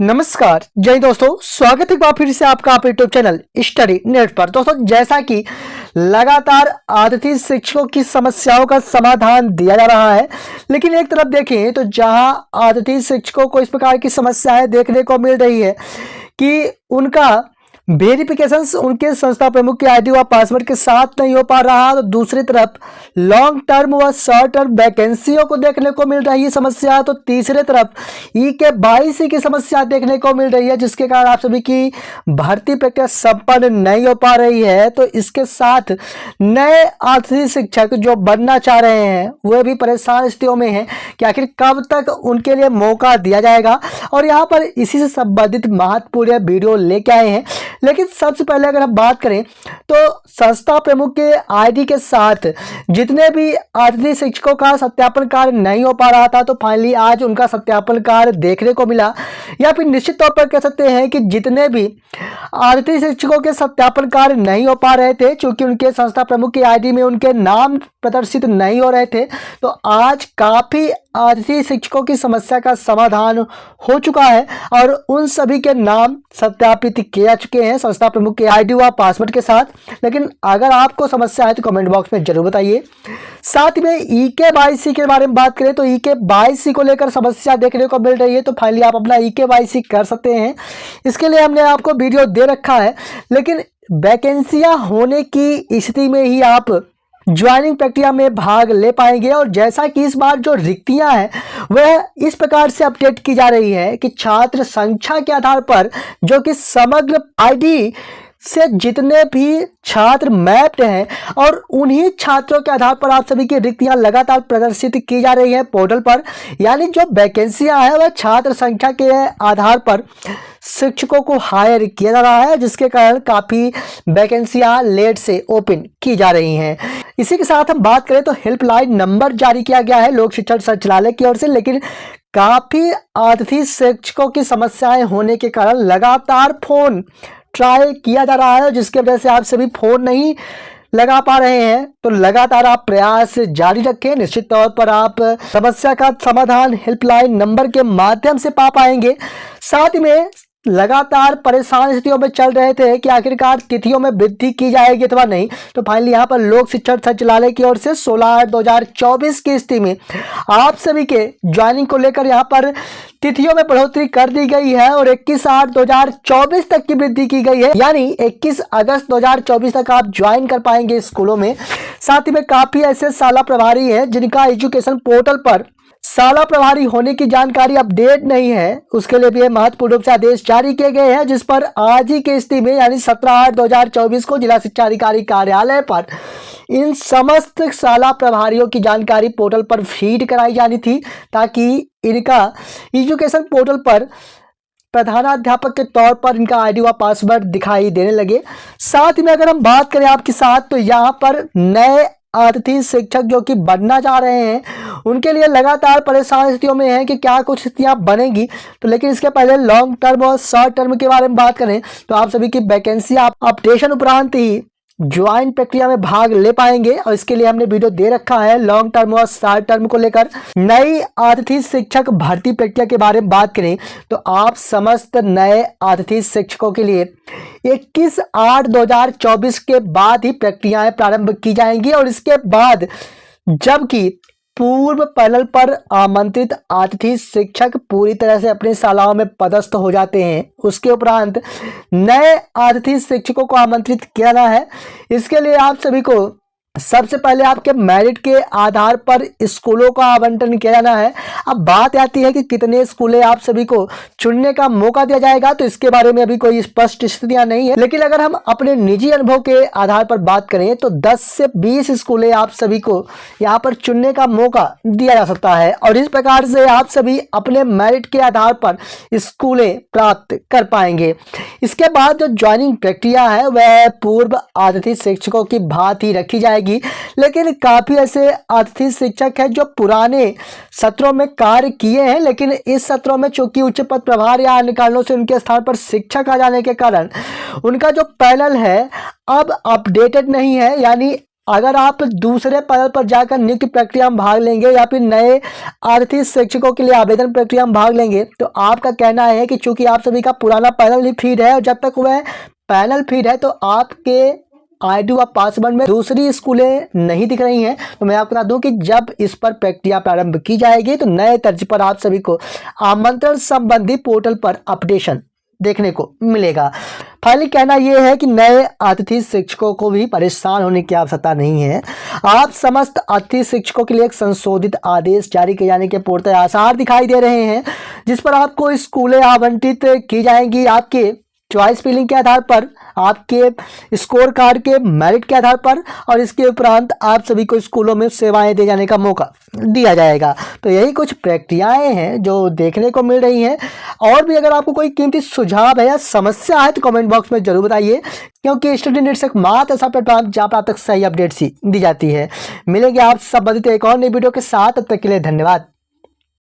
नमस्कार जय दोस्तों, स्वागत है एक बार फिर से आपका आप यूट्यूब चैनल स्टडी नेट पर। दोस्तों, जैसा कि लगातार अतिथि शिक्षकों की समस्याओं का समाधान दिया जा रहा है, लेकिन एक तरफ देखें तो जहां अतिथि शिक्षकों को इस प्रकार की समस्याएं देखने को मिल रही है कि उनका वेरिफिकेशंस उनके संस्था प्रमुख के आईडी व पासवर्ड के साथ नहीं हो पा रहा, तो दूसरी तरफ लॉन्ग टर्म व शॉर्ट टर्म वैकेंसियों को देखने को मिल रही है समस्या, तो तीसरे तरफ EK-22C की समस्या देखने को मिल रही है, जिसके कारण आप सभी की भर्ती प्रक्रिया संपन्न नहीं हो पा रही है। तो इसके साथ नए अतिथि शिक्षक जो बनना चाह रहे हैं वे भी परेशान स्थितियों में हैं कि आखिर कब तक उनके लिए मौका दिया जाएगा। और यहाँ पर इसी से संबंधित महत्वपूर्ण वीडियो लेके आए हैं। लेकिन सबसे पहले अगर हम बात करें तो संस्था प्रमुख के आईडी के साथ जितने भी अतिथि शिक्षकों का सत्यापन कार्य नहीं हो पा रहा था, तो फाइनली आज उनका सत्यापन कार्य देखने को मिला। या फिर निश्चित तौर पर कह सकते हैं कि जितने भी अतिथि शिक्षकों के सत्यापन कार्य नहीं हो पा रहे थे, क्योंकि उनके संस्था प्रमुख के आईडी में उनके नाम प्रदर्शित नहीं हो रहे थे, तो आज काफी अतिथि शिक्षकों की समस्या का समाधान हो चुका है और उन सभी के नाम सत्यापित किए जा चुके हैं संस्था प्रमुख के आईडी व पासवर्ड के साथ। लेकिन अगर आपको समस्या है तो कमेंट बॉक्स में जरूर बताइए। साथ में EK-22C के बारे में बात करें तो EK-22C को लेकर समस्या देखने को मिल रही है, तो फाइनली आप अपना EK-22C कर सकते हैं। इसके लिए हमने आपको वीडियो दे रखा है, लेकिन वैकेंसियां होने की स्थिति में ही आप ज्वाइनिंग प्रक्रिया में भाग ले पाएंगे। और जैसा कि इस बार जो रिक्तियां हैं वह इस प्रकार से अपडेट की जा रही है कि छात्र संख्या के आधार पर, जो कि समग्र आईडी से जितने भी छात्र मैप्ड हैं और उन्हीं छात्रों के आधार पर आप सभी की रिक्तियां लगातार प्रदर्शित की जा रही है पोर्टल पर। यानी जो वैकेंसियां हैं वह छात्र संख्या के आधार पर शिक्षकों को हायर किया जा रहा है, जिसके कारण काफी वैकेंसियां लेट से ओपन की जा रही हैं। इसी के साथ हम बात करें तो हेल्पलाइन नंबर जारी किया गया है लोक शिक्षण संचालय की ओर से, लेकिन काफी अतिथि शिक्षकों की समस्याएं होने के कारण लगातार फोन ट्राई किया जा रहा है, जिसके वजह से आप सभी फोन नहीं लगा पा रहे हैं। तो लगातार आप प्रयास जारी रखें, निश्चित तौर पर आप समस्या का समाधान हेल्पलाइन नंबर के माध्यम से पा पाएंगे। साथ में लगातार परेशान स्थितियों में चल रहे थे कि आखिरकार तिथियों में वृद्धि की जाएगी अथवा नहीं, तो फाइनली यहाँ पर लोक शिक्षण संचालय की ओर से 16/8/2024 की स्थिति में आप सभी के ज्वाइनिंग को लेकर यहाँ पर तिथियों में बढ़ोतरी कर दी गई है और 21/8/2024 तक की वृद्धि की गई है। यानी 21 अगस्त 2024 तक आप ज्वाइन कर पाएंगे स्कूलों में। साथ ही में काफी ऐसे शाला प्रभारी हैं जिनका एजुकेशन पोर्टल पर शाला प्रभारी होने की जानकारी अपडेट नहीं है, उसके लिए भी महत्वपूर्ण रूप से आदेश जारी किए गए हैं, जिस पर आज ही की स्थिति में यानी 17/8/2024 को जिला शिक्षा अधिकारी कार्यालय पर इन समस्त शाला प्रभारियों की जानकारी पोर्टल पर फीड कराई जानी थी, ताकि इनका एजुकेशन पोर्टल पर प्रधानाध्यापक के तौर पर इनका आईडी व पासवर्ड दिखाई देने लगे। साथ में अगर हम बात करें आपके साथ, तो यहाँ पर नए अतिथि शिक्षक जो कि बनना चाह रहे हैं उनके लिए लगातार परेशान स्थितियों में है कि क्या कुछ स्थितियां बनेंगी। तो लेकिन इसके पहले लॉन्ग टर्म और शॉर्ट टर्म के बारे में बात करें तो आप सभी की वैकेंसी आप अपडेशन उपरांत ही ज्वाइन प्रक्रिया में भाग ले पाएंगे, और इसके लिए हमने वीडियो दे रखा है लॉन्ग टर्म और शॉर्ट टर्म को लेकर। नई अतिथि शिक्षक भर्ती प्रक्रिया के बारे में बात करें तो आप समस्त नए अतिथि शिक्षकों के लिए 21/8/2024 के बाद ही प्रक्रियाएं प्रारंभ की जाएंगी, और इसके बाद जबकि पूर्व पैनल पर आमंत्रित अतिथि शिक्षक पूरी तरह से अपनी शालाओं में पदस्थ हो जाते हैं, उसके उपरांत नए अतिथि शिक्षकों को आमंत्रित किया जाना है। इसके लिए आप सभी को सबसे पहले आपके मेरिट के आधार पर स्कूलों का आवंटन किया जाना है। अब बात आती है कि कितने स्कूलें आप सभी को चुनने का मौका दिया जाएगा, तो इसके बारे में अभी कोई स्पष्ट स्थितियां नहीं है। लेकिन अगर हम अपने निजी अनुभव के आधार पर बात करें तो 10 से 20 स्कूलें आप सभी को यहाँ पर चुनने का मौका दिया जा सकता है, और इस प्रकार से आप सभी अपने मेरिट के आधार पर स्कूलें प्राप्त कर पाएंगे। इसके बाद जो ज्वाइनिंग प्रक्रिया है वह पूर्व अतिथि शिक्षकों की भांति रखी जाएगी, लेकिन काफी ऐसे अतिथि शिक्षक हैं जो पुराने सत्रों में कार्य किए हैं, लेकिन इस सत्रों में चूंकि उच्च पद प्रभार या अन्य कारणों से उनके स्थान पर शिक्षक आ जाने के कारण उनका जो पैनल है अब अपडेटेड नहीं है। यानी अगर आप दूसरे पैनल पर जाकर नियुक्ति प्रक्रिया में भाग लेंगे या फिर नए अतिथि शिक्षकों के लिए आवेदन प्रक्रिया में भाग लेंगे, तो आपका कहना है कि चूंकि आप सभी का पुराना पैनल ही फीड है और जब तक वह पैनल फीड है तो आपके आईडी व पासवर्ड में दूसरी स्कूलें नहीं दिख रही हैं, तो मैं आपको बता दूं कि जब इस पर प्रक्रिया प्रारंभ की जाएगी तो नए तर्ज पर आप सभी को आमंत्रण संबंधी पोर्टल पर अपडेशन देखने को मिलेगा। फाइनली कहना यह है कि नए अतिथि शिक्षकों को भी परेशान होने की आवश्यकता नहीं है। आप समस्त अतिथि शिक्षकों के लिए एक संशोधित आदेश जारी किए जाने के पूर्णतः आसार दिखाई दे रहे हैं, जिस पर आपको स्कूलें आवंटित की जाएंगी आपके चॉइस फिलिंग के आधार पर, आपके स्कोर कार्ड के मेरिट के आधार पर, और इसके उपरांत आप सभी को स्कूलों में सेवाएं दे जाने का मौका दिया जाएगा। तो यही कुछ प्रक्रियाएं हैं जो देखने को मिल रही हैं। और भी अगर आपको कोई कीमती सुझाव है या समस्या है तो कमेंट बॉक्स में जरूर बताइए, क्योंकि स्टडी नीड्स एक मात्र ऐसा प्लेटफॉर्म जहाँ पर आप तक सही अपडेट्स ही दी जाती है। मिलेंगे आप संबंधित एक और नई वीडियो के साथ, तब तक के लिए धन्यवाद।